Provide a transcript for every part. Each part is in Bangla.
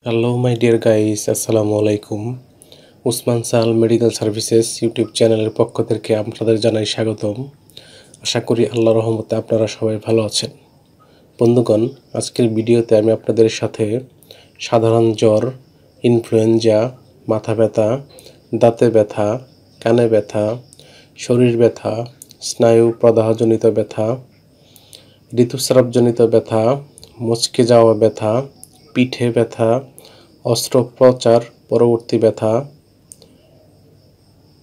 হ্যালো মাই ডিয়ার গাইস, আসসালামু আলাইকুম। উসমান সাল মেডিকেল সার্ভিসেস ইউটিউব চ্যানেলের পক্ষ থেকে আপনাদের জানাই স্বাগতম। আশা করি আল্লাহর রহমতে আপনারা সবাই ভালো আছেন। বন্ধুগণ, আজকের ভিডিওতে আমি আপনাদের সাথে সাধারণ জ্বর, ইনফ্লুয়েঞ্জা, মাথা ব্যথা, দাঁতে ব্যথা, কানে ব্যথা, শরীর ব্যথা, স্নায়ু প্রদাহজনিত ব্যথা, ঋতুস্রাবজনিত ব্যথা, মুচকে যাওয়া ব্যথা, পিঠে ব্যথা, অস্ত্রোপচার পরবর্তী ব্যথা,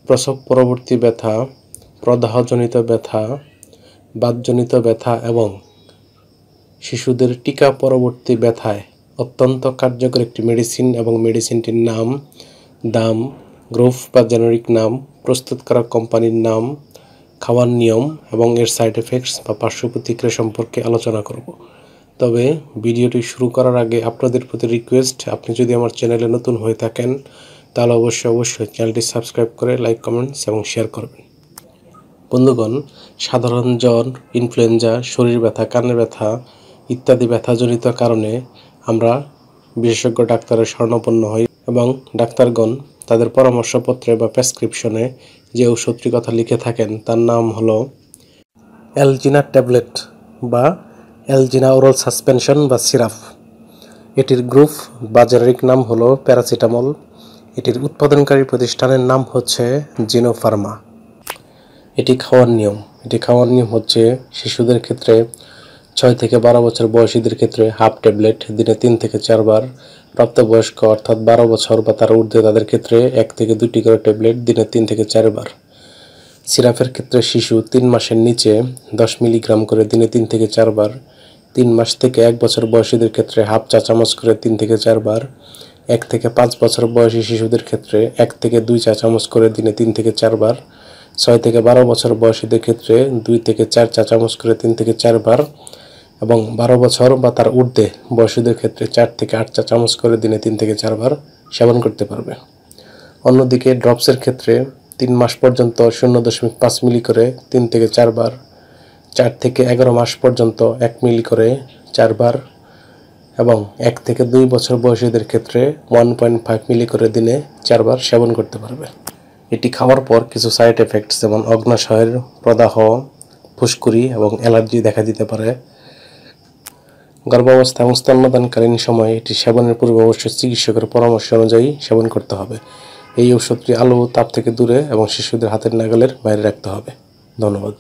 প্রসব পরবর্তী ব্যথা, প্রদাহজনিত ব্যথা, বাতজনিত ব্যথা এবং শিশুদের টিকা পরবর্তী ব্যথায় অত্যন্ত কার্যকর একটি মেডিসিন এবং মেডিসিনটির নাম, দাম, গ্রুপ বা জেনারিক নাম, প্রস্তুতকারক কোম্পানির নাম, খাওয়ার নিয়ম এবং এর সাইড এফেক্টস বা পার্শ্ব প্রতিক্রিয়া সম্পর্কে আলোচনা করব। তবে ভিডিওটি শুরু করার আগে আপনাদের প্রতি রিকোয়েস্ট, আপনি যদি আমার চ্যানেলে নতুন হয়ে থাকেন তাহলে অবশ্যই চ্যানেলটি সাবস্ক্রাইব করে লাইক, কমেন্টস এবং শেয়ার করবেন। বন্ধুগণ, সাধারণ জ্বর, ইনফ্লুয়েঞ্জা, শরীর ব্যথা, কানের ব্যথা ইত্যাদি ব্যথাজনিত কারণে আমরা বিশেষজ্ঞ ডাক্তারের শরণাপন্ন হই এবং ডাক্তারগণ তাদের পরামর্শপত্রে বা প্রেসক্রিপশনে যে ওষুধটির কথা লিখে থাকেন তার নাম হলো অ্যালজিনা ট্যাবলেট বা অ্যালজিনা ওরাল সাসপেনশন বা সিরাপ। এটির গ্রুপ বা জেনারিক নাম হলো প্যারাসিটামল। এটির উৎপাদনকারী প্রতিষ্ঠানের নাম হচ্ছে জিনো ফার্মা। এটি খাওয়ার নিয়ম হচ্ছে শিশুদের ক্ষেত্রে 6 থেকে 12 বছর বয়সীদের ক্ষেত্রে হাফ ট্যাবলেট দিনে 3 থেকে 4 বার, প্রাপ্তবয়স্ক অর্থাৎ 12 বছর বা তার ঊর্ধ্বে তাদের ক্ষেত্রে 1 থেকে 2টি করে ট্যাবলেট দিনে 3 থেকে 4 বার। সিরাপের ক্ষেত্রে শিশু 3 মাসের নিচে 10 মিলিগ্রাম করে দিনে 3 থেকে 4 বার, 3 মাস থেকে 1 বছর বয়সীদের ক্ষেত্রে হাফ চা চামচ করে 3 থেকে 4 বার, 1 থেকে 5 বছর বয়সী শিশুদের ক্ষেত্রে 1 থেকে 2 চা চামচ করে দিনে 3 থেকে 4 বার, 6 থেকে 12 বছর বয়সীদের ক্ষেত্রে 2 থেকে 4 চা চামচ করে 3 থেকে 4 বার এবং 12 বছর বা তার ঊর্ধ্বে বয়সীদের ক্ষেত্রে 4 থেকে 8 চা চামচ করে দিনে 3 থেকে 4 বার সেবন করতে পারবে। অন্যদিকে ড্রপসের ক্ষেত্রে 3 মাস পর্যন্ত 0.5 মিলি করে 3 থেকে 4 বার, 4 থেকে 11 মাস পর্যন্ত 1 মিলি করে 4 বার এবং 1 থেকে 2 বছর বয়সীদের ক্ষেত্রে 1.5 মিলি করে দিনে 4 বার সেবন করতে পারবে। এটি খাওয়ার পর কিছু সাইড এফেক্টস যেমন অগ্নাশয়ের প্রদাহ, ফুসকুড়ি এবং অ্যালার্জি দেখা দিতে পারে। গর্ভাবস্থা এবং স্তন্যদানকালীন সময়ে এটি সেবনের পূর্বে অবশ্যই চিকিৎসকের পরামর্শ অনুযায়ী সেবন করতে হবে। এই ওষুধটি আলো ও তাপ থেকে দূরে এবং শিশুদের হাতের নাগালের বাইরে রাখতে হবে। ধন্যবাদ।